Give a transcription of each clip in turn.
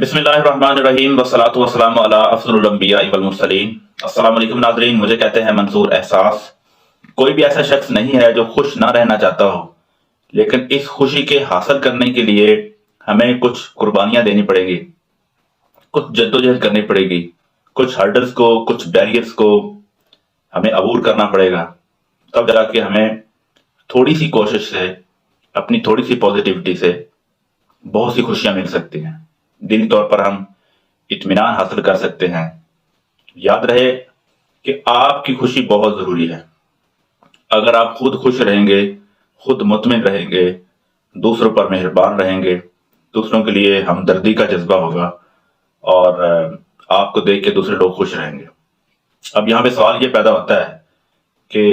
بسم اللہ الرحمن الرحیم والصلاۃ والسلام علی افضل الانبیاء والمرسلین۔ السلام علیکم ناظرین، مجھے کہتے ہیں منصور احساس۔ کوئی بھی ایسا شخص نہیں ہے جو خوش نہ رہنا چاہتا ہو، لیکن اس خوشی کے حاصل کرنے کے لیے ہمیں کچھ قربانیاں دینی پڑے گی، کچھ جدوجہد کرنی پڑے گی، کچھ ہرڈلز کو، کچھ بیریئرز کو ہمیں عبور کرنا پڑے گا، تب جا کے ہمیں تھوڑی سی کوشش سے، اپنی تھوڑی سی پازیٹیوٹی سے بہت سی خوشیاں مل سکتی ہیں۔ دلی طور پر ہم اطمینان حاصل کر سکتے ہیں۔ یاد رہے کہ آپ کی خوشی بہت ضروری ہے۔ اگر آپ خود خوش رہیں گے، خود مطمئن رہیں گے، دوسروں پر مہربان رہیں گے، دوسروں کے لیے ہمدردی کا جذبہ ہوگا اور آپ کو دیکھ کے دوسرے لوگ خوش رہیں گے۔ اب یہاں پہ سوال یہ پیدا ہوتا ہے کہ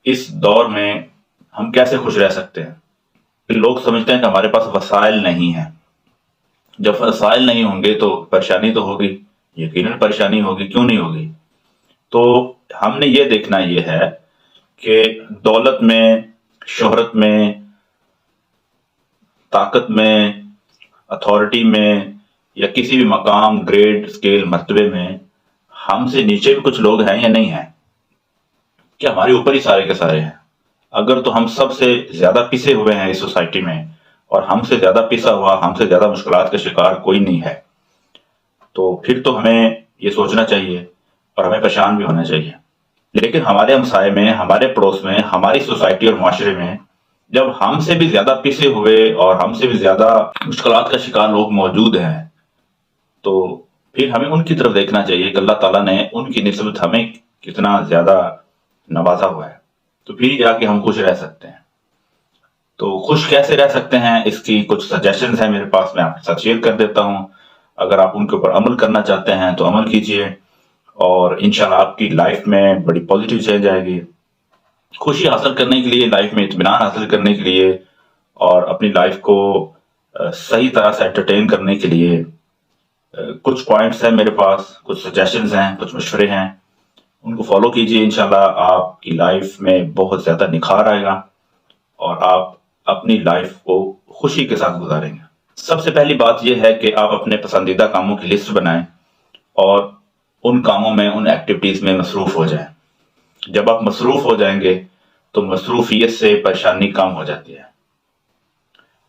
اس دور میں ہم کیسے خوش رہ سکتے ہیں؟ لوگ سمجھتے ہیں کہ ہمارے پاس وسائل نہیں ہیں۔ جب وسائل نہیں ہوں گے تو پریشانی تو ہوگی، یقیناً پریشانی ہوگی، کیوں نہیں ہوگی؟ تو ہم نے یہ دیکھنا یہ ہے کہ دولت میں، شہرت میں، طاقت میں، اتھارٹی میں یا کسی بھی مقام، گریڈ، سکیل، مرتبے میں ہم سے نیچے بھی کچھ لوگ ہیں یا نہیں ہیں؟ کہ ہمارے اوپر ہی سارے کے سارے ہیں؟ اگر تو ہم سب سے زیادہ پسے ہوئے ہیں اس سوسائٹی میں، اور ہم سے زیادہ پسا ہوا، ہم سے زیادہ مشکلات کا شکار کوئی نہیں ہے، تو پھر تو ہمیں یہ سوچنا چاہیے اور ہمیں پریشان بھی ہونا چاہیے۔ لیکن ہمارے ہمسائے میں، ہمارے پڑوس میں، ہماری سوسائٹی اور معاشرے میں جب ہم سے بھی زیادہ پسے ہوئے اور ہم سے بھی زیادہ مشکلات کا شکار لوگ موجود ہیں، تو پھر ہمیں ان کی طرف دیکھنا چاہیے کہ اللہ تعالیٰ نے ان کی نسبت ہمیں کتنا زیادہ نوازا ہوا ہے، تو پھر جا کے ہم خوش رہ سکتے ہیں۔ تو خوش کیسے رہ سکتے ہیں، اس کی کچھ سجیشنز ہیں میرے پاس، میں آپ کے ساتھ شیئر کر دیتا ہوں۔ اگر آپ ان کے اوپر عمل کرنا چاہتے ہیں تو عمل کیجئے، اور انشاءاللہ آپ کی لائف میں بڑی پازیٹیو چینج آئے گی۔ خوشی حاصل کرنے کے لیے، لائف میں اطمینان حاصل کرنے کے لیے، اور اپنی لائف کو صحیح طرح سے انٹرٹین کرنے کے لیے کچھ پوائنٹس ہیں میرے پاس، کچھ سجیشنز ہیں، کچھ مشورے ہیں، ان کو فالو کیجئے۔ انشاءاللہ آپ کی لائف میں بہت زیادہ نکھار آئے گا اور آپ اپنی لائف کو خوشی کے ساتھ گزاریں گے۔ سب سے پہلی بات یہ ہے کہ آپ اپنے پسندیدہ کاموں کی لسٹ بنائیں اور ان کاموں میں، ان ایکٹیویٹیز میں مصروف ہو جائیں۔ جب آپ مصروف ہو جائیں گے تو مصروفیت سے پریشانی کم ہو جاتی ہے۔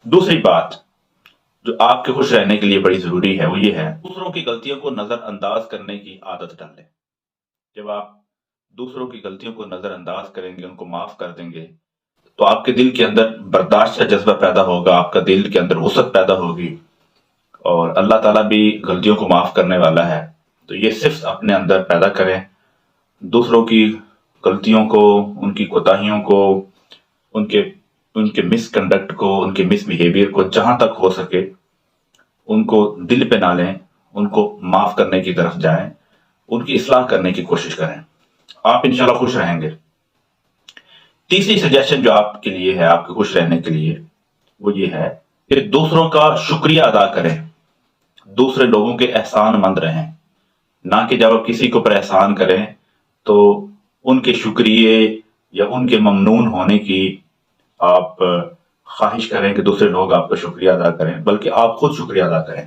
دوسری بات جو آپ کے خوش رہنے کے لیے بڑی ضروری ہے وہ یہ ہے، دوسروں کی غلطیوں کو نظر انداز کرنے کی عادت ڈالیں۔ جب آپ دوسروں کی غلطیوں کو نظر انداز کریں گے، ان کو معاف کر دیں گے، تو آپ کے دل کے اندر برداشت کا جذبہ پیدا ہوگا، آپ کا دل کے اندر وسعت پیدا ہوگی، اور اللہ تعالیٰ بھی غلطیوں کو معاف کرنے والا ہے۔ تو یہ صرف اپنے اندر پیدا کریں، دوسروں کی غلطیوں کو، ان کی کوتاہیوں کو، ان کے مس کنڈکٹ کو، ان کے مس بیہیویئر کو جہاں تک ہو سکے ان کو دل پہ نہ لیں، ان کو معاف کرنے کی طرف جائیں، ان کی اصلاح کرنے کی کوشش کریں۔ آپ انشاءاللہ خوش رہیں گے۔ تیسری سجیشن جو آپ کے لیے ہے، آپ کے خوش رہنے کے لیے، وہ یہ ہے کہ دوسروں کا شکریہ ادا کریں، دوسرے لوگوں کے احسان مند رہیں۔ نہ کہ جب آپ کسی کے اوپر احسان کریں تو ان کے شکریہ یا ان کے ممنون ہونے کی آپ خواہش کریں کہ دوسرے لوگ آپ کا شکریہ ادا کریں، بلکہ آپ خود شکریہ ادا کریں۔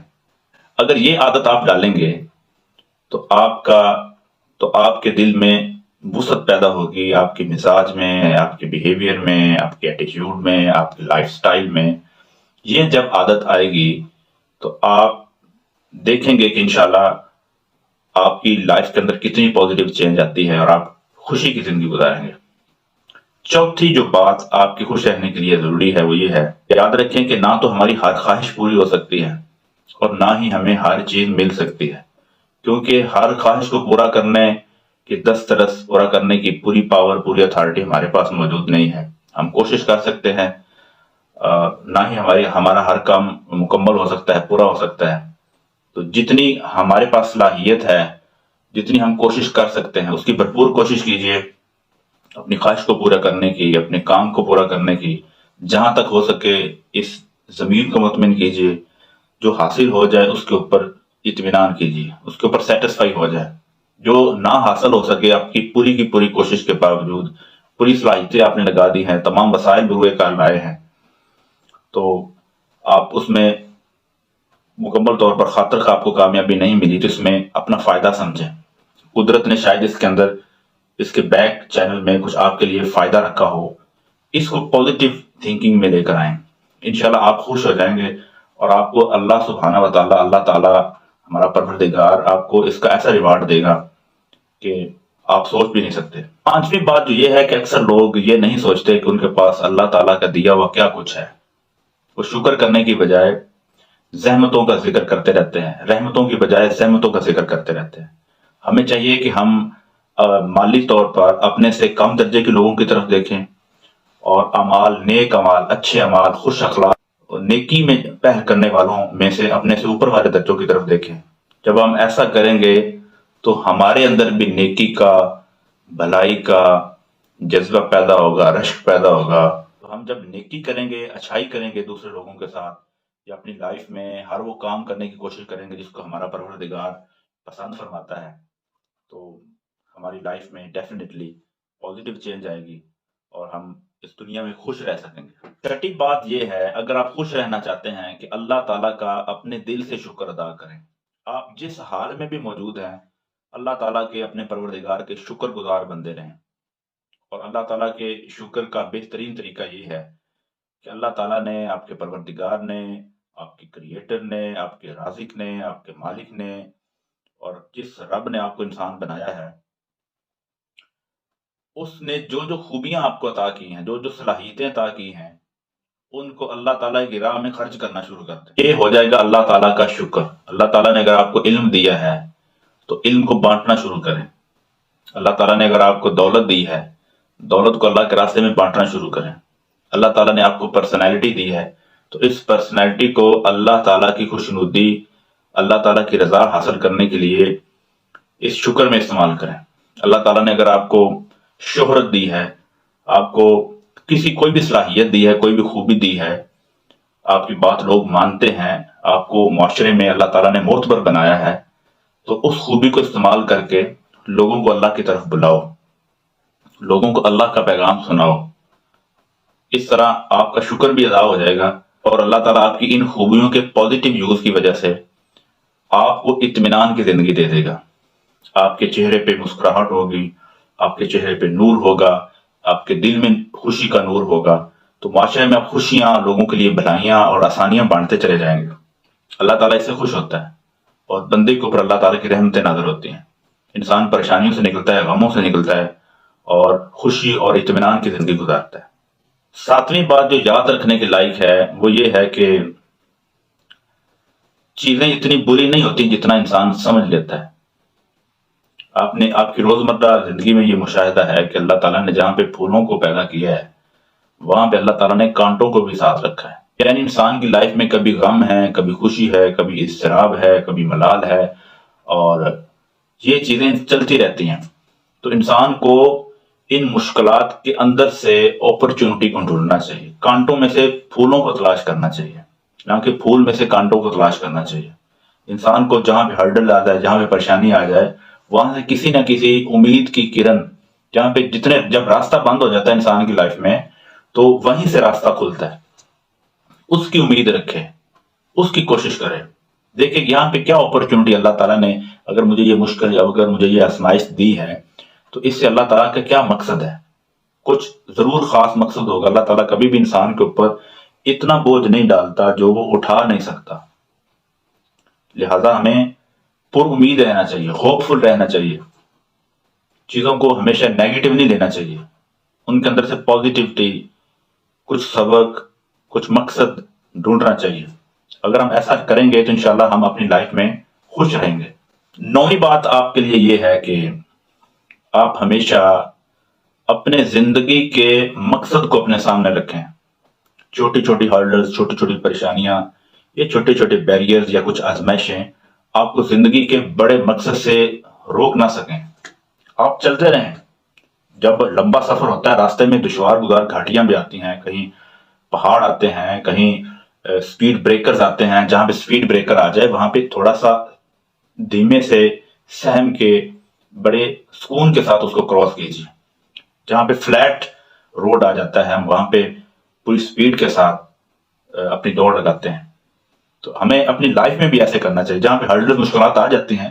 اگر یہ عادت آپ ڈالیں گے تو آپ کے دل میں وسعت پیدا ہوگی، آپ کے مزاج میں، آپ کے بیہیویئر میں، آپ کے ایٹیٹیوڈ میں، آپ کے لائف سٹائل میں۔ یہ جب عادت آئے گی تو آپ دیکھیں گے کہ انشاءاللہ آپ کی لائف کے اندر کتنی پازیٹیو چینج آتی ہے اور آپ خوشی کی زندگی گزاریں گے۔ چوتھی جو بات آپ کی خوش رہنے کے لیے ضروری ہے وہ یہ ہے کہ یاد رکھیں کہ نہ تو ہماری ہر خواہش پوری ہو سکتی ہے اور نہ ہی ہمیں ہر چیز مل سکتی ہے، کیونکہ ہر خواہش کو پورا کرنے کی دسترس، پورا کرنے کی پوری پاور، پوری اتھارٹی ہمارے پاس موجود نہیں ہے۔ ہم کوشش کر سکتے ہیں، نہ ہی ہمارا ہر کام مکمل ہو سکتا ہے، پورا ہو سکتا ہے۔ تو جتنی ہمارے پاس صلاحیت ہے، جتنی ہم کوشش کر سکتے ہیں، اس کی بھرپور کوشش کیجیے اپنی خواہش کو پورا کرنے کی، اپنے کام کو پورا کرنے کی۔ جہاں تک ہو سکے اس ضمیر کو مطمئن کیجیے، جو حاصل ہو جائے اس کے اوپر اطمینان کیجیے، اس کے اوپر سیٹسفائی ہو جائے۔ جو نہ حاصل ہو سکے، آپ کی پوری کوشش کے باوجود، پوری صلاحیتیں آپ نے لگا دی ہیں، تمام وسائل بھی ہوئے کار لائے ہیں، تو آپ اس میں مکمل طور پر خاطر خواہ آپ کو کامیابی نہیں ملی تو اس میں اپنا فائدہ سمجھیں. قدرت نے شاید اس کے اندر اس کے بیک چینل میں کچھ آپ کے لیے فائدہ رکھا ہو. اس کو پازیٹیو تھنکنگ میں لے کر آئیں. انشاءاللہ آپ خوش ہو جائیں گے اور آپ کو اللہ سبحانہ و تعالیٰ ہمارا پروردگار آپ کو اس کا ایسا ریوارڈ دے گا کہ آپ سوچ بھی نہیں سکتے. پانچویں بات جو یہ ہے کہ اکثر لوگ یہ نہیں سوچتے کہ ان کے پاس اللہ تعالیٰ کا دیا ہوا کیا کچھ ہے. وہ شکر کرنے کی بجائے زحمتوں کا ذکر کرتے رہتے ہیں، رحمتوں کی بجائے زحمتوں کا ذکر کرتے رہتے ہیں. ہمیں چاہیے کہ ہم مالی طور پر اپنے سے کم درجے کے لوگوں کی طرف دیکھیں اور اعمال، نیک اعمال، اچھے اعمال، خوش اخلاق اور نیکی میں پہل کرنے والوں میں سے اپنے سے اوپر والے درجوں کی طرف دیکھیں. جب ہم ایسا کریں گے تو ہمارے اندر بھی نیکی کا، بھلائی کا جذبہ پیدا ہوگا، رشک پیدا ہوگا. تو ہم جب نیکی کریں گے، اچھائی کریں گے دوسرے لوگوں کے ساتھ، یا اپنی لائف میں ہر وہ کام کرنے کی کوشش کریں گے جس کو ہمارا پروردگار پسند فرماتا ہے، تو ہماری لائف میں ڈیفینیٹلی پازیٹیو چینج آئے گی اور ہم اس دنیا میں خوش رہ سکیں گے. چھٹی بات یہ ہے، اگر آپ خوش رہنا چاہتے ہیں کہ اللہ تعالیٰ کا اپنے دل سے شکر ادا کریں. آپ جس حال میں بھی موجود ہیں اللہ تعالیٰ کے، اپنے پروردگار کے شکر گزار بندے رہیں. اور اللہ تعالیٰ کے شکر کا بہترین طریقہ یہ ہے کہ اللہ تعالیٰ نے، آپ کے پروردگار نے، آپ کے کریٹر نے، آپ کے رازق نے، آپ کے مالک نے، اور جس رب نے آپ کو انسان بنایا ہے، اس نے جو جو خوبیاں آپ کو عطا کی ہیں، جو جو صلاحیتیں عطا کی ہیں، ان کو اللہ تعالیٰ کی راہ میں خرچ کرنا شروع کر دیں. یہ ہو جائے گا اللہ تعالیٰ کا شکر. اللہ تعالیٰ نے اگر آپ کو علم دیا ہے تو علم کو بانٹنا شروع کریں. اللہ تعالیٰ نے اگر آپ کو دولت دی ہے، دولت کو اللہ کے راستے میں بانٹنا شروع کریں. اللہ تعالیٰ نے آپ کو پرسنالٹی دی ہے تو اس پرسنالٹی کو اللہ تعالیٰ کی خوشنودی، اللہ تعالیٰ کی رضا حاصل کرنے کے لیے اس شکر میں استعمال کریں. اللہ تعالیٰ نے اگر آپ کو شہرت دی ہے، آپ کو کوئی بھی صلاحیت دی ہے، کوئی بھی خوبی دی ہے، آپ کی بات لوگ مانتے ہیں، آپ کو معاشرے میں اللہ تعالیٰ نے معتبر بنایا ہے، تو اس خوبی کو استعمال کر کے لوگوں کو اللہ کی طرف بلاؤ، لوگوں کو اللہ کا پیغام سناؤ. اس طرح آپ کا شکر بھی ادا ہو جائے گا اور اللہ تعالیٰ آپ کی ان خوبیوں کے پازیٹیو یوز کی وجہ سے آپ کو اطمینان کی زندگی دے دے گا. آپ کے چہرے پہ مسکراہٹ ہوگی، آپ کے چہرے پہ نور ہوگا، آپ کے دل میں خوشی کا نور ہوگا، تو معاشرے میں آپ خوشیاں، لوگوں کے لیے بھلائیاں اور آسانیاں بانٹتے چلے جائیں گے. اللہ تعالیٰ اس سے خوش ہوتا ہے اور بندے کے اوپر اللہ تعالیٰ کی رحمتیں نازل ہوتی ہیں. انسان پریشانیوں سے نکلتا ہے، غموں سے نکلتا ہے اور خوشی اور اطمینان کی زندگی گزارتا ہے. ساتویں بات جو یاد رکھنے کے لائق ہے وہ یہ ہے کہ چیزیں اتنی بری نہیں ہوتی جتنا انسان سمجھ لیتا ہے. آپ کی روزمرہ زندگی میں یہ مشاہدہ ہے کہ اللہ تعالیٰ نے جہاں پہ پھولوں کو پیدا کیا ہے وہاں پہ اللہ تعالیٰ نے کانٹوں کو بھی ساتھ رکھا ہے. یعنی انسان کی لائف میں کبھی غم ہے، کبھی خوشی ہے، کبھی اضطراب ہے، کبھی ملال ہے، اور یہ چیزیں چلتی رہتی ہیں. تو انسان کو ان مشکلات کے اندر سے اپرچونٹی کو ڈھونڈنا چاہیے. کانٹوں میں سے پھولوں کو تلاش کرنا چاہیے، نہ کہ پھول میں سے کانٹوں کو تلاش کرنا چاہیے. انسان کو جہاں پہ ہرڈل آ جائے، جہاں پہ پریشانی آ جائے، وہاں سے کسی نہ کسی امید کی کرن، جہاں پہ جب راستہ بند ہو جاتا ہے انسان کی لائف میں تو وہیں سے راستہ کھلتا ہے. اس کی امید رکھے، اس کی کوشش کرے، دیکھیں یہاں پہ کیا اپرچونٹی اللہ تعالیٰ نے، اگر مجھے یہ مشکل یا اگر مجھے یہ آزمائش دی ہے تو اس سے اللہ تعالیٰ کا کیا مقصد ہے. کچھ ضرور خاص مقصد ہوگا. اللہ تعالیٰ کبھی بھی انسان کے اوپر اتنا بوجھ نہیں ڈالتا جو وہ اٹھا نہیں سکتا. لہذا ہمیں پر امید رہنا چاہیے، ہوپ فل رہنا چاہیے. چیزوں کو ہمیشہ نیگیٹو نہیں لینا چاہیے، ان کے اندر سے پازیٹیوٹی، کچھ سبق، کچھ مقصد ڈھونڈنا چاہیے. اگر ہم ایسا کریں گے تو انشاءاللہ ہم اپنی لائف میں خوش رہیں گے. نویں بات آپ کے لیے یہ ہے کہ آپ ہمیشہ اپنے زندگی کے مقصد کو اپنے سامنے رکھیں. چھوٹی چھوٹی ہرڈلز، چھوٹی چھوٹی پریشانیاں، یہ چھوٹے چھوٹے بیریئرز یا کچھ آزمائشیں آپ کو زندگی کے بڑے مقصد سے روک نہ سکیں. آپ چلتے رہیں. جب لمبا سفر ہوتا ہے راستے میں دشوار گزار گھاٹیاں بھی آتی ہیں، کہیں پہاڑ آتے ہیں، کہیں سپیڈ بریکرز آتے ہیں. جہاں پہ سپیڈ بریکر آ جائے وہاں پہ تھوڑا سا دھیمے سے سہم کے بڑے سکون کے ساتھ اس کو کراس کیجیے. جہاں پہ فلیٹ روڈ آ جاتا ہے ہم وہاں پہ پوری سپیڈ کے ساتھ اپنی دوڑ لگاتے ہیں. تو ہمیں اپنی لائف میں بھی ایسے کرنا چاہیے، جہاں پہ ہرڈل مشکلات آ جاتی ہیں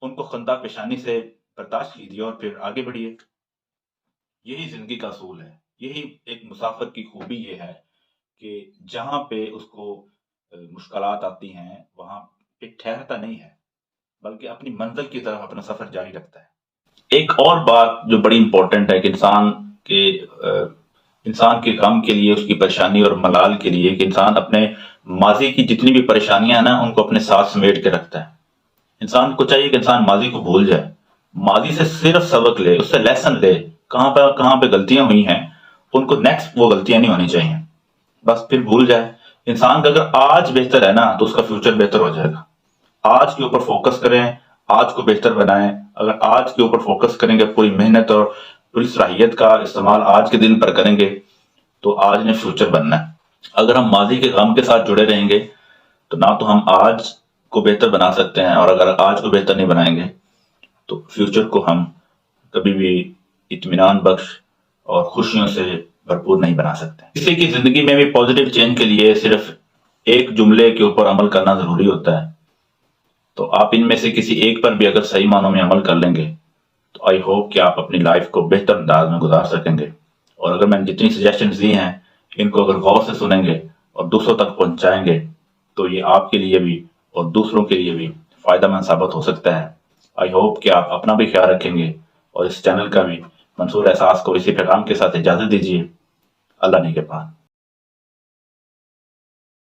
ان کو خندہ پیشانی سے برداشت کیجیے اور پھر آگے بڑھیے۔ یہی زندگی کا اصول ہے، یہی ایک مسافر کی خوبی یہ ہے کہ جہاں پہ اس کو مشکلات آتی ہیں وہاں پہ ٹھہرتا نہیں ہے، بلکہ اپنی منزل کی طرف اپنا سفر جاری رکھتا ہے۔ ایک اور بات جو بڑی امپورٹنٹ ہے کہ انسان کے غم کے لیے، اس کی پریشانی اور ملال کے لیے، کہ انسان اپنے ماضی کی جتنی بھی پریشانیاں ہیں نا ان کو اپنے ساتھ سمیٹ کے رکھتا ہے۔ انسان کو چاہیے کہ انسان ماضی کو بھول جائے، ماضی سے صرف سبق لے، اس سے لیسن لے، کہاں پہ غلطیاں ہوئی ہیں ان کو نیکسٹ وہ غلطیاں نہیں ہونی چاہیے، بس پھر بھول جائے۔ انسان کا اگر آج بہتر ہے نا تو اس کا فیوچر بہتر ہو جائے گا۔ آج کے اوپر فوکس کریں، آج کو بہتر بنائیں۔ اگر آج کے اوپر فوکس کریں گے، پوری محنت اور پوری صلاحیت کا استعمال آج کے دن پر کریں گے تو آج نے فیوچر بننا ہے۔ اگر ہم ماضی کے غم کے ساتھ جڑے رہیں گے تو نہ تو ہم آج کو بہتر بنا سکتے ہیں، اور اگر آج کو بہتر نہیں بنائیں گے تو فیوچر کو ہم کبھی بھی اطمینان بخش اور خوشیوں سے بھرپور نہیں بنا سکتے۔ کسی کی زندگی میں بھی پازیٹیو چینج کے لیے صرف ایک جملے کے اوپر عمل کرنا ضروری ہوتا ہے، تو آپ ان میں سے کسی ایک پر بھی اگر صحیح معنوں میں عمل کر لیں گے تو آئی ہوپ کہ آپ اپنی لائف کو بہتر انداز میں گزار سکیں گے۔ اور اگر میں نے جتنی سجیشنز دی ہیں ان کو اگر غور سے سنیں گے اور دوسروں تک پہنچائیں گے تو یہ آپ کے لیے بھی اور دوسروں کے لیے بھی فائدہ مند ثابت ہو سکتا ہے۔ آئی ہوپ کہ آپ اپنا بھی خیال رکھیں گے اور اس چینل کا بھی۔ منصور احساس کو اسی پیغام کے ساتھ اجازت دیجیے۔ اللہ نگہبان۔